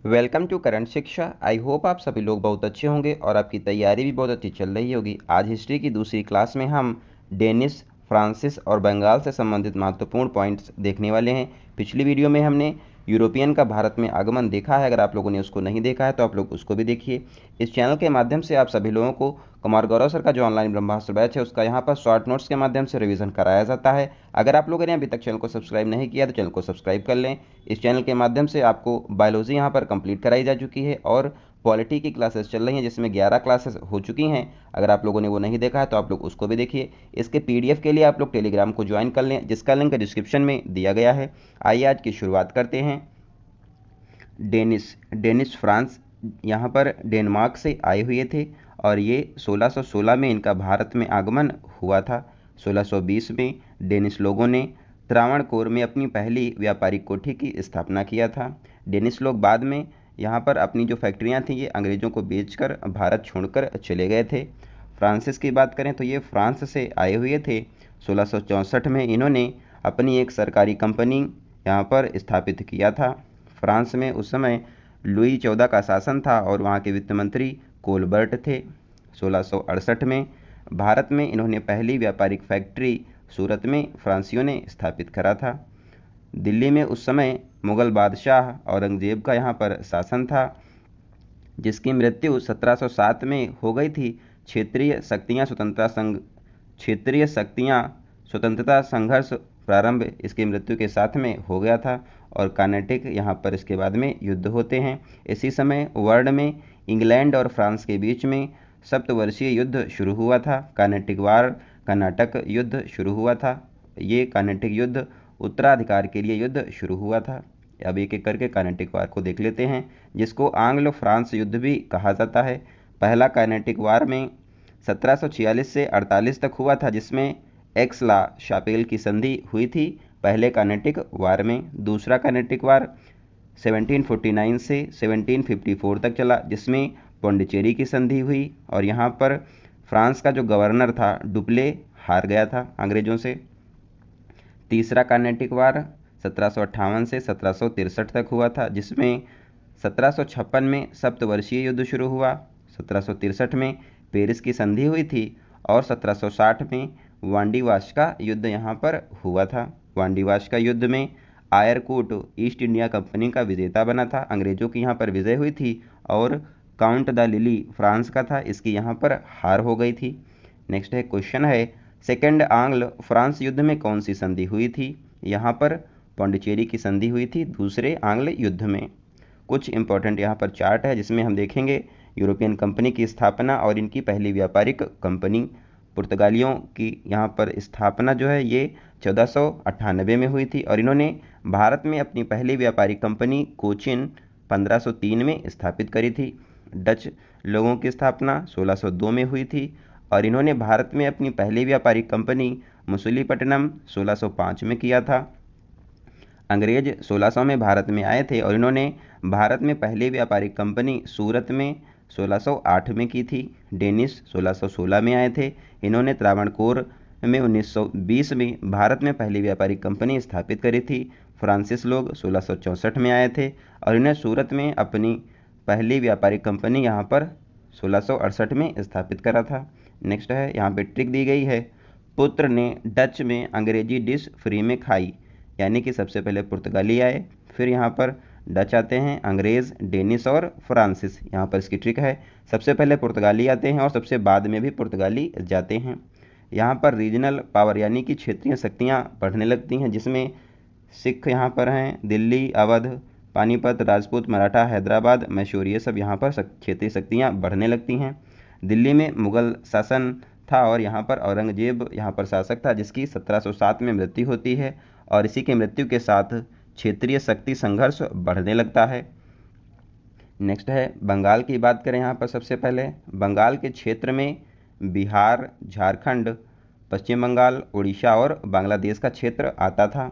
Welcome to current शिक्षा। I hope आप सभी लोग बहुत अच्छे होंगे और आपकी तैयारी भी बहुत अच्छी चल रही होगी। आज हिस्ट्री की दूसरी क्लास में हम डेनिस, फ्रांसिस और बंगाल से संबंधित महत्वपूर्ण पॉइंट्स देखने वाले हैं। पिछली वीडियो में हमने यूरोपियन का भारत में आगमन देखा है। अगर आप लोगों ने उसको नहीं देखा है तो आप लोग उसको भी देखिए। इस चैनल के माध्यम से आप सभी लोगों को कुमार गौरव सर का जो ऑनलाइन ब्रह्मास्त्र बैच है उसका यहाँ पर शॉर्ट नोट्स के माध्यम से रिवीजन कराया जाता है। अगर आप लोगों ने अभी तक चैनल को सब्सक्राइब नहीं किया तो चैनल को सब्सक्राइब कर लें। इस चैनल के माध्यम से आपको बायोलॉजी यहाँ पर कंप्लीट कराई जा चुकी है और पॉलिटी की क्लासेस चल रही हैं जिसमें 11 क्लासेस हो चुकी हैं। अगर आप लोगों ने वो नहीं देखा है तो आप लोग उसको भी देखिए। इसके पीडीएफ के लिए आप लोग टेलीग्राम को ज्वाइन कर लें जिसका लिंक डिस्क्रिप्शन में दिया गया है। आइए आज की शुरुआत करते हैं। डेनिस फ्रांस यहाँ पर डेनमार्क से आए हुए थे और ये 1616 में इनका भारत में आगमन हुआ था। 1620 में डेनिस लोगों ने त्रावणकोर में अपनी पहली व्यापारिक कोठी की स्थापना किया था। डेनिस लोग बाद में यहाँ पर अपनी जो फैक्ट्रियाँ थीं ये अंग्रेज़ों को बेचकर भारत छोड़कर चले गए थे। फ्रांसिस की बात करें तो ये फ्रांस से आए हुए थे। 1664 में इन्होंने अपनी एक सरकारी कंपनी यहाँ पर स्थापित किया था। फ्रांस में उस समय लुई 14 का शासन था और वहाँ के वित्त मंत्री कोलबर्ट थे। 1668 में भारत में इन्होंने पहली व्यापारिक फैक्ट्री सूरत में फ्रांसियों ने स्थापित करा था। दिल्ली में उस समय मुगल बादशाह औरंगजेब का यहाँ पर शासन था जिसकी मृत्यु 1707 में हो गई थी। क्षेत्रीय स्वतंत्रता संघर्ष प्रारंभ इसकी मृत्यु के साथ में हो गया था और कर्नाटक यहाँ पर इसके बाद में युद्ध होते हैं। इसी समय वर्ल्ड में इंग्लैंड और फ्रांस के बीच में सप्तवर्षीय युद्ध शुरू हुआ था। कर्नाटक युद्ध शुरू हुआ था। ये कर्नाटक युद्ध उत्तराधिकार के लिए युद्ध शुरू हुआ था। अब एक एक करके कर्नाटक वार को देख लेते हैं जिसको आंग्लो फ्रांस युद्ध भी कहा जाता है। पहला कर्नाटक वार में 1746 से 48 तक हुआ था जिसमें एक्सला शापेल की संधि हुई थी पहले कर्नाटक वार में। दूसरा कर्नाटक वार 1749 से 1754 तक चला जिसमें पौंडीचेरी की संधि हुई और यहाँ पर फ्रांस का जो गवर्नर था डुप्ले हार गया था अंग्रेज़ों से। तीसरा कर्नाटक वार 1758 से 1763 तक हुआ था जिसमें 1756 में सप्तवर्षीय युद्ध शुरू हुआ। 1763 में पेरिस की संधि हुई थी और 1760 में वांडीवाश का युद्ध यहाँ पर हुआ था। वांडीवाश का युद्ध में आयरकूट ईस्ट इंडिया कंपनी का विजेता बना था। अंग्रेज़ों की यहाँ पर विजय हुई थी और काउंट द लिली फ्रांस का था, इसकी यहाँ पर हार हो गई थी। नेक्स्ट है क्वेश्चन है सेकेंड आंग्ल फ्रांस युद्ध में कौन सी संधि हुई थी? यहाँ पर पौंडीचेरी की संधि हुई थी दूसरे आंग्ल युद्ध में। कुछ इंपॉर्टेंट यहाँ पर चार्ट है जिसमें हम देखेंगे यूरोपियन कंपनी की स्थापना और इनकी पहली व्यापारिक कंपनी। पुर्तगालियों की यहाँ पर स्थापना जो है ये 1498 में हुई थी और इन्होंने भारत में अपनी पहली व्यापारिक कंपनी कोचिन 1503 में स्थापित करी थी। डच लोगों की स्थापना 1602 में हुई थी और इन्होंने भारत में अपनी पहली व्यापारिक कंपनी मसूलीपट्टनम 1605 में किया था। अंग्रेज 1600 में भारत में आए थे और इन्होंने भारत में पहली व्यापारिक कंपनी सूरत में 1608 में की थी। डेनिस 1616 में आए थे। इन्होंने त्रावणकोर में 1920 में भारत में पहली व्यापारिक कंपनी स्थापित करी थी। फ्रांसिस लोग 1664 में आए थे और इन्हें सूरत में अपनी पहली व्यापारिक कंपनी यहाँ पर 1668 में स्थापित करा था। नेक्स्ट है यहाँ पे ट्रिक दी गई है, पुत्र ने डच में अंग्रेजी डिश फ्री में खाई, यानी कि सबसे पहले पुर्तगाली आए, फिर यहाँ पर डच आते हैं, अंग्रेज़, डेनिस और फ्रांसिस। यहाँ पर इसकी ट्रिक है, सबसे पहले पुर्तगाली आते हैं और सबसे बाद में भी पुर्तगाली जाते हैं। यहाँ पर रीजनल पावर यानी कि क्षेत्रीय शक्तियाँ बढ़ने लगती हैं जिसमें सिख यहाँ पर हैं, दिल्ली, अवध, पानीपत, राजपूत, मराठा, हैदराबाद, मैसूर, ये सब यहाँ पर क्षेत्रीय शक्तियाँ बढ़ने लगती हैं। दिल्ली में मुगल शासन था और यहाँ पर औरंगजेब यहाँ पर शासक था जिसकी 1707 में मृत्यु होती है और इसी की मृत्यु के साथ क्षेत्रीय शक्ति संघर्ष बढ़ने लगता है। नेक्स्ट है बंगाल की बात करें। यहाँ पर सबसे पहले बंगाल के क्षेत्र में बिहार, झारखंड, पश्चिम बंगाल, उड़ीसा और बांग्लादेश का क्षेत्र आता था।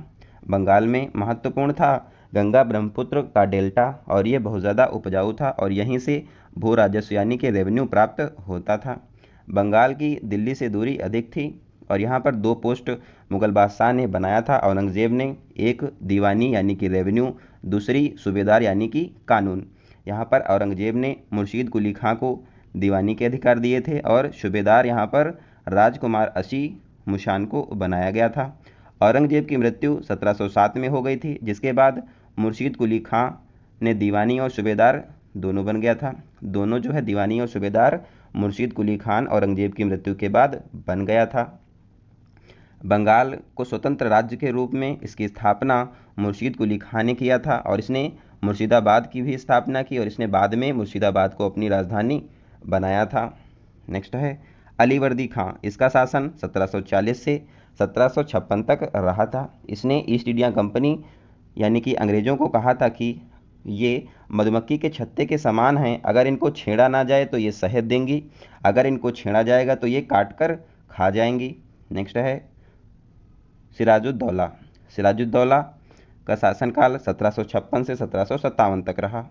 बंगाल में महत्वपूर्ण था गंगा ब्रह्मपुत्र का डेल्टा और ये बहुत ज़्यादा उपजाऊ था और यहीं से भू राजस्व यानी कि रेवेन्यू प्राप्त होता था। बंगाल की दिल्ली से दूरी अधिक थी और यहाँ पर 2 पोस्ट मुगल बादशाह ने बनाया था औरंगजेब ने, एक दीवानी यानी कि रेवेन्यू, दूसरी सूबेदार यानी कि कानून। यहाँ पर औरंगजेब ने मुर्शीद कुली खां को दीवानी के अधिकार दिए थे और सूबेदार यहाँ पर राजकुमार असी मुशान को बनाया गया था। औरंगजेब की मृत्यु 1707 में हो गई थी, जिसके बाद मुर्शीद कुली खां ने दीवानी और सूबेदार दोनों बन गया था। दोनों जो है दीवानी और सूबेदार मुर्शीद कुली खान औरंगजेब की मृत्यु के बाद बन गया था। बंगाल को स्वतंत्र राज्य के रूप में इसकी स्थापना मुर्शीद कुली खां ने किया था और इसने मुर्शिदाबाद की भी स्थापना की और इसने बाद में मुर्शिदाबाद को अपनी राजधानी बनाया था। नेक्स्ट है अलीवर्दी खां। इसका शासन 1740 से 1756 तक रहा था। इसने ईस्ट इंडिया कंपनी यानी कि अंग्रेज़ों को कहा था कि ये मधुमक्खी के छत्ते के समान हैं, अगर इनको छेड़ा ना जाए तो ये शहद देंगी, अगर इनको छेड़ा जाएगा तो ये काट कर खा जाएंगी। नेक्स्ट है सिराजुद्दौला। सिराजुद्दौला का शासनकाल 1756 से 1757 तक रहा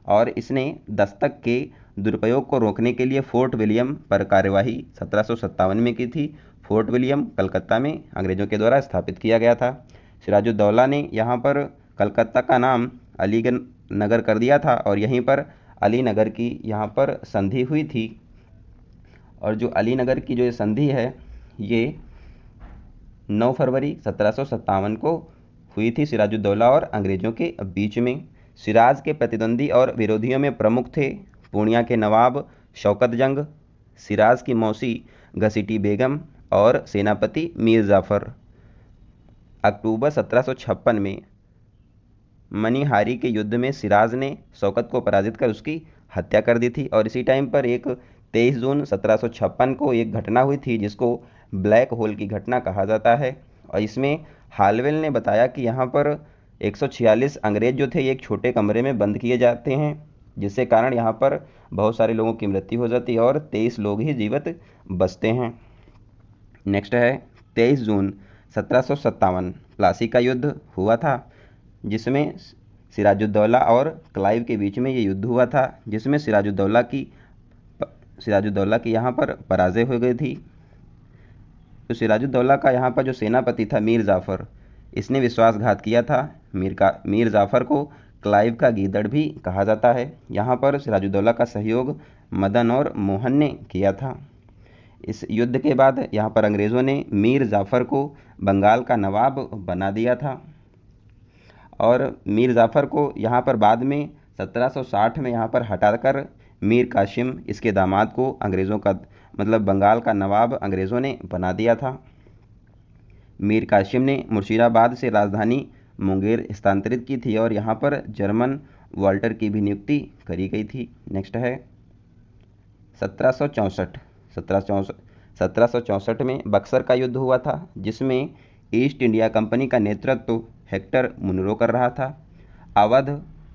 और इसने दस्तक के दुरुपयोग को रोकने के लिए फोर्ट विलियम पर कार्यवाही 1757 में की थी। फोर्ट विलियम कलकत्ता में अंग्रेज़ों के द्वारा स्थापित किया गया था। सिराजुद्दौला ने यहाँ पर कलकत्ता का नाम अलीगढ़ नगर कर दिया था और यहीं पर अली नगर की यहाँ पर संधि हुई थी। और जो अली नगर की जो ये संधि है ये 9 फरवरी 1757 को हुई थी सिराजुद्दौला और अंग्रेज़ों के बीच में। सिराज के प्रतिद्वंदी और विरोधियों में प्रमुख थे पूर्णिया के नवाब शौकत जंग, सिराज की मौसी घसीटी बेगम और सेनापति मीर जाफ़र। अक्टूबर 1756 में मनीहारी के युद्ध में सिराज ने शौकत को पराजित कर उसकी हत्या कर दी थी और इसी टाइम पर एक 23 जून 1756 को एक घटना हुई थी जिसको ब्लैक होल की घटना कहा जाता है। और इसमें हालवेल ने बताया कि यहाँ पर 146 अंग्रेज जो थे एक छोटे कमरे में बंद किए जाते हैं, जिससे कारण यहाँ पर बहुत सारे लोगों की मृत्यु हो जाती है और 23 लोग ही जीवित बचते हैं। नेक्स्ट है 23 जून 1757 प्लासी का युद्ध हुआ था, जिसमें सिराजुद्दौला और क्लाइव के बीच में ये युद्ध हुआ था, जिसमें सिराजुद्दौला की यहाँ पर पराजय हो गई थी। तो सिराजुद्दौला का यहाँ पर जो सेनापति था मीर जाफ़र, इसने विश्वासघात किया था। मीर जाफ़र को क्लाइव का गीदड़ भी कहा जाता है। यहाँ पर सिराजुद्दौला का सहयोग मदन और मोहन ने किया था। इस युद्ध के बाद यहाँ पर अंग्रेज़ों ने मीर जाफ़र को बंगाल का नवाब बना दिया था और मीर जाफ़र को यहाँ पर बाद में 1760 में यहाँ पर हटाकर मीर कासिम इसके दामाद को अंग्रेज़ों का मतलब बंगाल का नवाब अंग्रेज़ों ने बना दिया था। मीर कासिम ने मुर्शिदाबाद से राजधानी मुंगेर स्थानांतरित की थी और यहाँ पर जर्मन वाल्टर की भी नियुक्ति करी गई थी। नेक्स्ट है 1764 में बक्सर का युद्ध हुआ था, जिसमें ईस्ट इंडिया कंपनी का नेतृत्व हेक्टर मुनरो कर रहा था। अवध,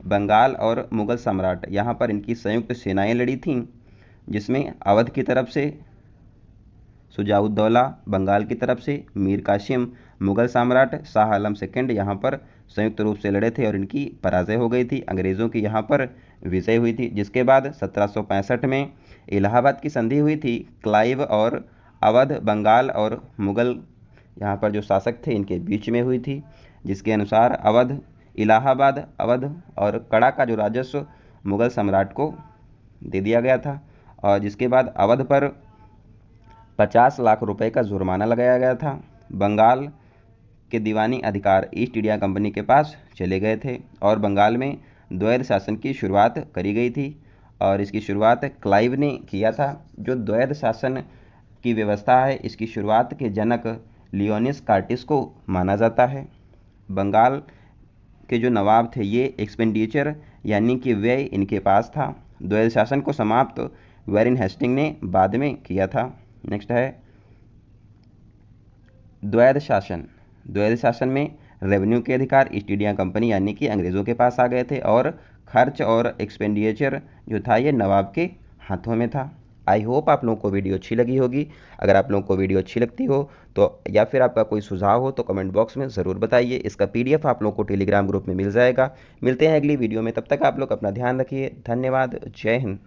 बंगाल और मुगल सम्राट यहाँ पर इनकी संयुक्त सेनाएं लड़ी थीं, जिसमें अवध की तरफ से शुजाउद्दौला, बंगाल की तरफ से मीर कासिम, मुगल सम्राट शाह आलम सेकंड यहाँ पर संयुक्त रूप से लड़े थे और इनकी पराजय हो गई थी। अंग्रेज़ों की यहाँ पर विजय हुई थी, जिसके बाद 1765 में इलाहाबाद की संधि हुई थी। क्लाइव और अवध, बंगाल और मुगल यहाँ पर जो शासक थे इनके बीच में हुई थी, जिसके अनुसार अवध, इलाहाबाद, अवध और कड़ा का जो राजस्व मुगल सम्राट को दे दिया गया था और जिसके बाद अवध पर 50 लाख रुपए का जुर्माना लगाया गया था। बंगाल के दीवानी अधिकार ईस्ट इंडिया कंपनी के पास चले गए थे और बंगाल में द्वैध शासन की शुरुआत करी गई थी और इसकी शुरुआत क्लाइव ने किया था। जो द्वैध शासन की व्यवस्था है इसकी शुरुआत के जनक लियोनिस कार्टिस को माना जाता है। बंगाल के जो नवाब थे ये एक्सपेंडिचर यानी कि व्यय इनके पास था। द्वैध शासन को समाप्त वैरेन हेस्टिंग ने बाद में किया था। नेक्स्ट है द्वैध शासन। द्वैध शासन में रेवेन्यू के अधिकार ईस्ट इंडिया कंपनी यानी कि अंग्रेज़ों के पास आ गए थे और खर्च और एक्सपेंडिचर जो था ये नवाब के हाथों में था। आई होप आप लोगों को वीडियो अच्छी लगी होगी। अगर आप लोगों को वीडियो अच्छी लगती हो तो या फिर आपका कोई सुझाव हो तो कमेंट बॉक्स में ज़रूर बताइए। इसका PDF आप लोगों को टेलीग्राम ग्रुप में मिल जाएगा। मिलते हैं अगली वीडियो में, तब तक आप लोग अपना ध्यान रखिए। धन्यवाद। जय हिंद।